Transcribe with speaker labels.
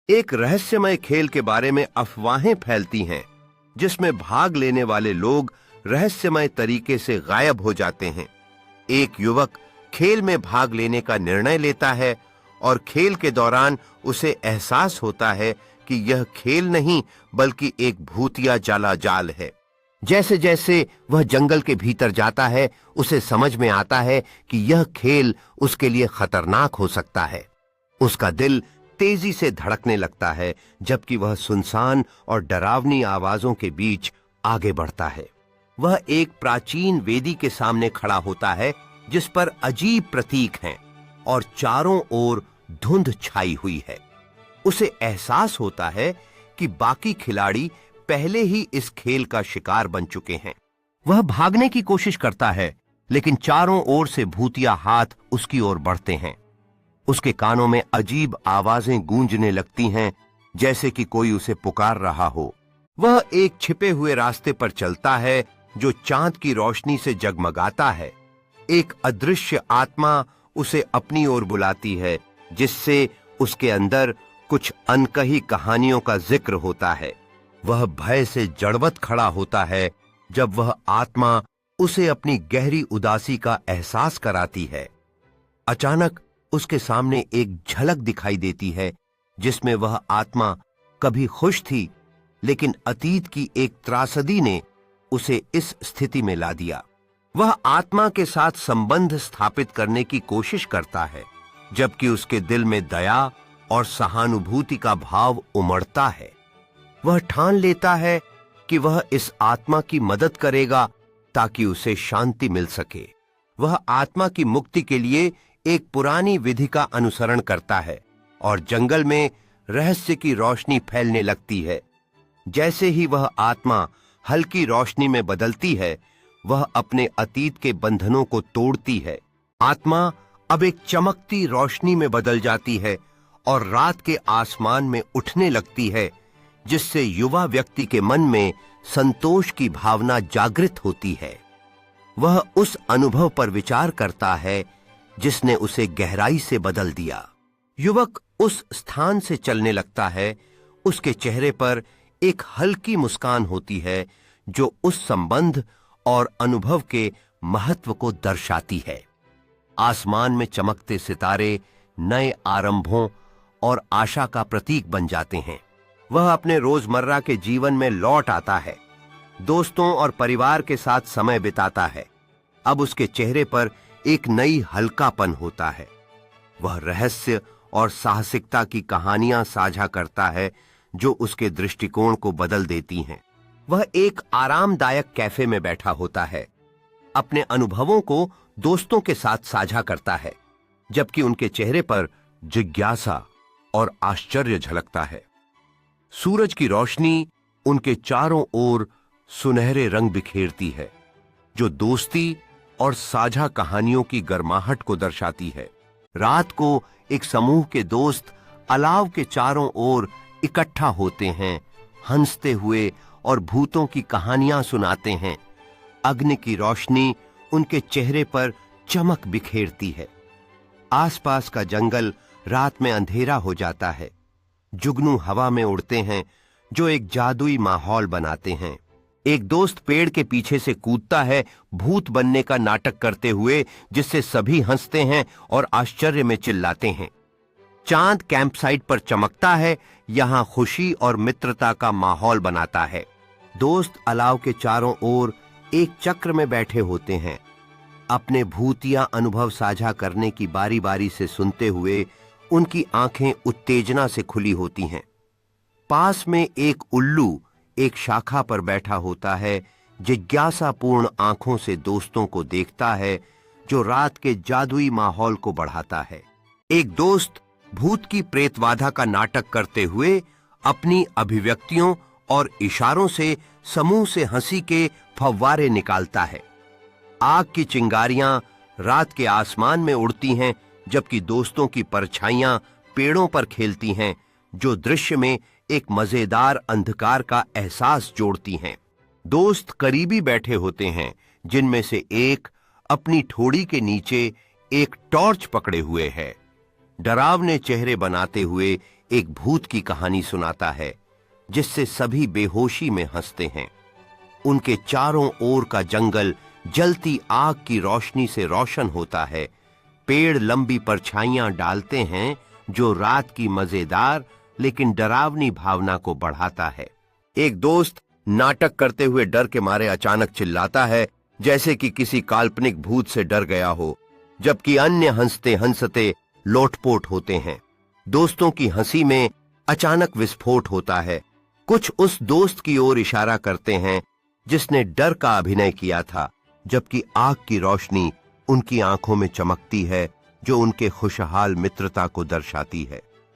Speaker 1: एक रहस्यमय खेल के बारे में अफवाहें फैलती हैं, जिसमें भाग लेने वाले लोग रहस्यमय तरीके से गायब हो जाते हैं। एक युवक खेल में भाग लेने का निर्णय लेता है और खेल के दौरान उसे एहसास होता है कि यह खेल नहीं बल्कि एक भूतिया जाला जाल है। जैसे जैसे वह जंगल के भीतर जाता है, उसे समझ में आता है कि यह खेल उसके लिए खतरनाक हो सकता है। उसका दिल तेजी से धड़कने लगता है, जबकि वह सुनसान और डरावनी आवाजों के बीच आगे बढ़ता है। वह एक प्राचीन वेदी के सामने खड़ा होता है, जिस पर अजीब प्रतीक हैं और चारों ओर धुंध छाई हुई है। उसे एहसास होता है कि बाकी खिलाड़ी पहले ही इस खेल का शिकार बन चुके हैं। वह भागने की कोशिश करता है, लेकिन चारों ओर से भूतिया हाथ उसकी ओर बढ़ते हैं। उसके कानों में अजीब आवाजें गूंजने लगती हैं, जैसे कि कोई उसे पुकार रहा हो। वह एक छिपे हुए रास्ते पर चलता है, जो चांद की रोशनी से जगमगाता है। एक अदृश्य आत्मा उसे अपनी ओर बुलाती है, जिससे उसके अंदर कुछ अनकही कहानियों का जिक्र होता है। वह भय से जड़वत खड़ा होता है जब वह आत्मा उसे अपनी गहरी उदासी का एहसास कराती है। अचानक उसके सामने एक झलक दिखाई देती है, जिसमें वह आत्मा कभी खुश थी, लेकिन अतीत की एक त्रासदी ने उसे इस स्थिति में ला दिया। वह आत्मा के साथ संबंध स्थापित करने की कोशिश करता है, जबकि उसके दिल में दया और सहानुभूति का भाव उमड़ता है। वह ठान लेता है कि वह इस आत्मा की मदद करेगा ताकि उसे शांति मिल सके। वह आत्मा की मुक्ति के लिए एक पुरानी विधि का अनुसरण करता है और जंगल में रहस्य की रोशनी फैलने लगती है। जैसे ही वह आत्मा हल्की रोशनी में बदलती है, वह अपने अतीत के बंधनों को तोड़ती है। आत्मा अब एक चमकती रोशनी में बदल जाती है और रात के आसमान में उठने लगती है, जिससे युवा व्यक्ति के मन में संतोष की भावना जागृत होती है। वह उस अनुभव पर विचार करता है जिसने उसे गहराई से बदल दिया। युवक उस स्थान से चलने लगता है। उसके चेहरे पर एक हल्की मुस्कान होती है, जो उस संबंध और अनुभव के महत्व को दर्शाती है। आसमान में चमकते सितारे नए आरंभों और आशा का प्रतीक बन जाते हैं। वह अपने रोजमर्रा के जीवन में लौट आता है, दोस्तों और परिवार के साथ समय बिताता है। अब उसके चेहरे पर एक नई हल्कापन होता है। वह रहस्य और साहसिकता की कहानियां साझा करता है, जो उसके दृष्टिकोण को बदल देती हैं। वह एक आरामदायक कैफे में बैठा होता है, अपने अनुभवों को दोस्तों के साथ साझा करता है, जबकि उनके चेहरे पर जिज्ञासा और आश्चर्य झलकता है। सूरज की रोशनी उनके चारों ओर सुनहरे रंग बिखेरती है, जो दोस्ती और साझा कहानियों की गर्माहट को दर्शाती है। रात को एक समूह के दोस्त अलाव के चारों ओर इकट्ठा होते हैं, हंसते हुए और भूतों की कहानियां सुनाते हैं। अग्नि की रोशनी उनके चेहरे पर चमक बिखेरती है। आसपास का जंगल रात में अंधेरा हो जाता है। जुगनू हवा में उड़ते हैं, जो एक जादुई माहौल बनाते हैं। एक दोस्त पेड़ के पीछे से कूदता है, भूत बनने का नाटक करते हुए, जिससे सभी हंसते हैं और आश्चर्य में चिल्लाते हैं। चांद कैंपसाइट पर चमकता है, यहां खुशी और मित्रता का माहौल बनाता है। दोस्त अलाव के चारों ओर एक चक्र में बैठे होते हैं, अपने भूतिया अनुभव साझा करने की बारी बारी से सुनते हुए। उनकी आंखें उत्तेजना से खुली होती हैं। पास में एक उल्लू एक शाखा पर बैठा होता है, जिज्ञासापूर्ण आंखों से दोस्तों को देखता है, जो रात के जादुई माहौल को बढ़ाता है। एक दोस्त भूत की प्रेतबाधा का नाटक करते हुए अपनी अभिव्यक्तियों और इशारों से समूह से हंसी के फव्वारे निकालता है। आग की चिंगारियां रात के आसमान में उड़ती हैं, जबकि दोस्तों की परछाइयां पेड़ों पर खेलती हैं, जो दृश्य में एक मजेदार अंधकार का एहसास जोड़ती हैं। दोस्त करीबी बैठे होते हैं, जिनमें से एक अपनी ठोड़ी के नीचे एक टॉर्च पकड़े हुए है। डरावने चेहरे बनाते हुए एक भूत की कहानी सुनाता है जिससे सभी बेहोशी में हंसते हैं। उनके चारों ओर का जंगल जलती आग की रोशनी से रोशन होता है। पेड़ लंबी परछाइयां डालते हैं जो रात की मजेदार लेकिन डरावनी भावना को बढ़ाता है। एक दोस्त नाटक करते हुए डर के मारे अचानक चिल्लाता है जैसे कि किसी काल्पनिक भूत से डर गया हो, जबकि अन्य हंसते हंसते लोटपोट होते हैं। दोस्तों की हंसी में अचानक विस्फोट होता है। कुछ उस दोस्त की ओर इशारा करते हैं जिसने डर का अभिनय किया था, जबकि आग की रोशनी उनकी आंखों में चमकती है जो उनके खुशहाल मित्रता को दर्शाती है।